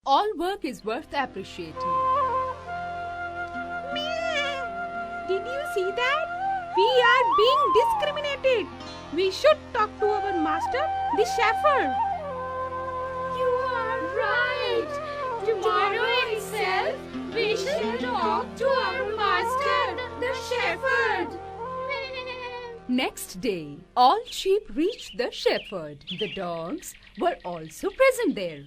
All work is worth appreciating. Did you see that? We are being discriminated. We should talk to our master, the shepherd. You are right. Tomorrow itself, we should talk to our master, the shepherd. Next day, all sheep reached the shepherd. The dogs were also present there.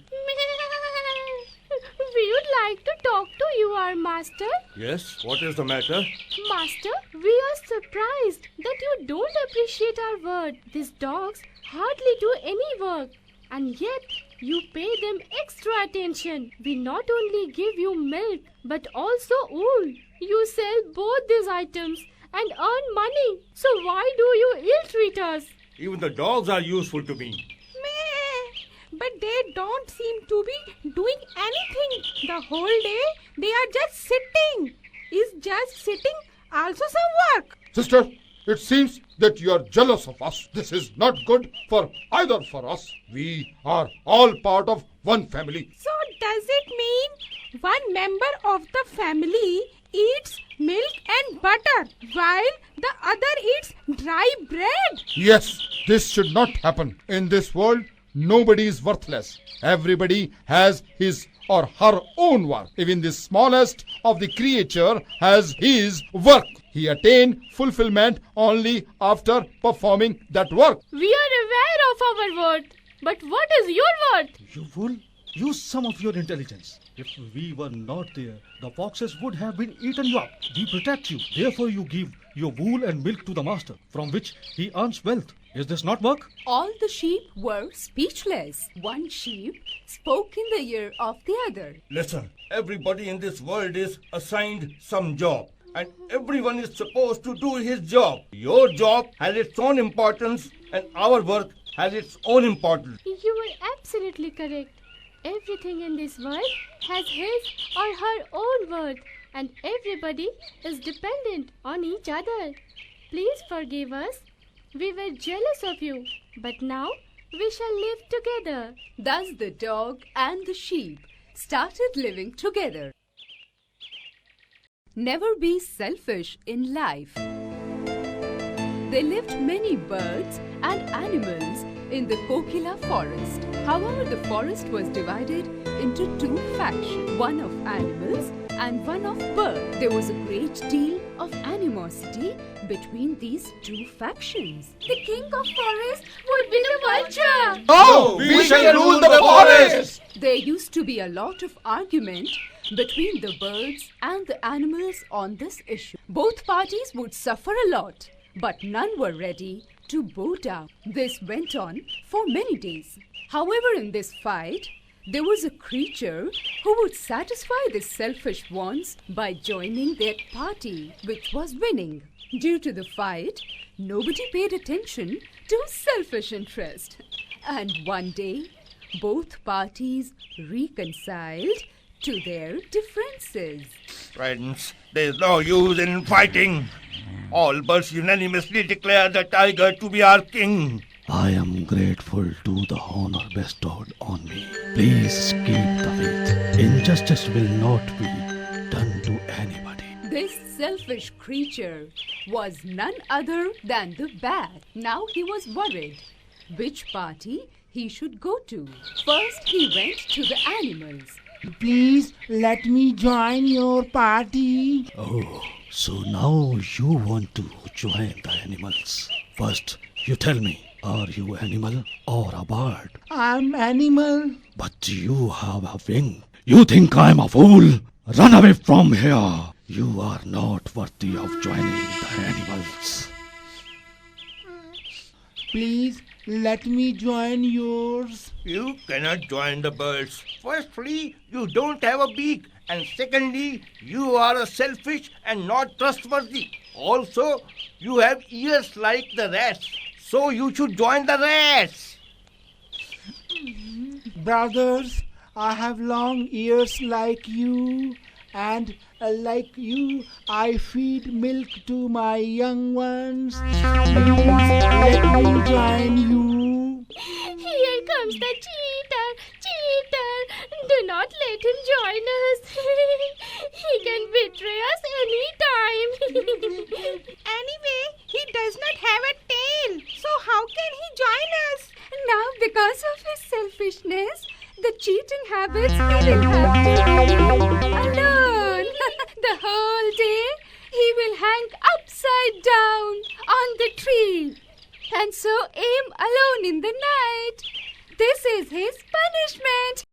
We would like to talk to you, our master. Yes, what is the matter? Master, we are surprised that you don't appreciate our work. These dogs hardly do any work, and yet you pay them extra attention. We not only give you milk, but also wool. You sell both these items and earn money. So why do you ill-treat us? Even the dogs are useful to me. But they don't seem to be doing anything. The whole day they are just sitting. Is just sitting also some work? Sister, it seems that you are jealous of us. This is not good for either for us. We are all part of one family. So does it mean one member of the family eats milk and butter while the other eats dry bread? Yes, this should not happen. In this world, nobody is worthless. Everybody has his or her own work. Even the smallest of the creature has his work. He attained fulfillment only after performing that work. We are aware of our worth. But what is your worth? You fool, use some of your intelligence. If we were not there, the foxes would have been eaten you up. We protect you. Therefore you give your wool and milk to the master, from which he earns wealth. Is this not work? All the sheep were speechless. One sheep spoke in the ear of the other. Listen, everybody in this world is assigned some job, and everyone is supposed to do his job. Your job has its own importance, and our work has its own importance. You are absolutely correct. Everything in this world has his or her own worth, and everybody is dependent on each other. Please forgive us. We were jealous of you, but now we shall live together. Thus the dog and the sheep started living together. Never be selfish in life. There lived many birds and animals in the Kokila forest. However, the forest was divided into two factions, one of animals and one of birds. There was a great deal of animosity between these two factions. The king of forest would be the vulture. No, we shall rule the forest. There used to be a lot of argument between the birds and the animals on this issue. Both parties would suffer a lot, but none were ready to bow down. This went on for many days. However, in this fight, there was a creature who would satisfy the selfish wants by joining their party, which was winning. Due to the fight, nobody paid attention to selfish interest. And one day, both parties reconciled to their differences. Friends, there is no use in fighting. All birds unanimously declare the tiger to be our king. I am grateful to the honor bestowed on me. Please keep the faith. Injustice will not be done to anybody. This selfish creature was none other than the bat. Now he was worried which party he should go to. First, he went to the animals. Please let me join your party. Oh, so now you want to join the animals. First, you tell me, are you animal or a bird? I'm animal. But you have a wing. You think I'm a fool? Run away from here. You are not worthy of joining the animals. Please let me join yours. You cannot join the birds. Firstly, you don't have a beak. And secondly, you are a selfish and not trustworthy. Also, you have ears like the rats. So you should join the rats. Brothers, I have long ears like you, and like you, I feed milk to my young ones. Please let me join you. Here comes the cheater. Cheater, do not let join us. He can betray us anytime. Anyway, he does not have a tail. So how can he join us? Now, because of his selfishness, the cheating habits he will have to be alone. The whole day he will hang upside down on the tree and so aim alone in the night. This is his punishment.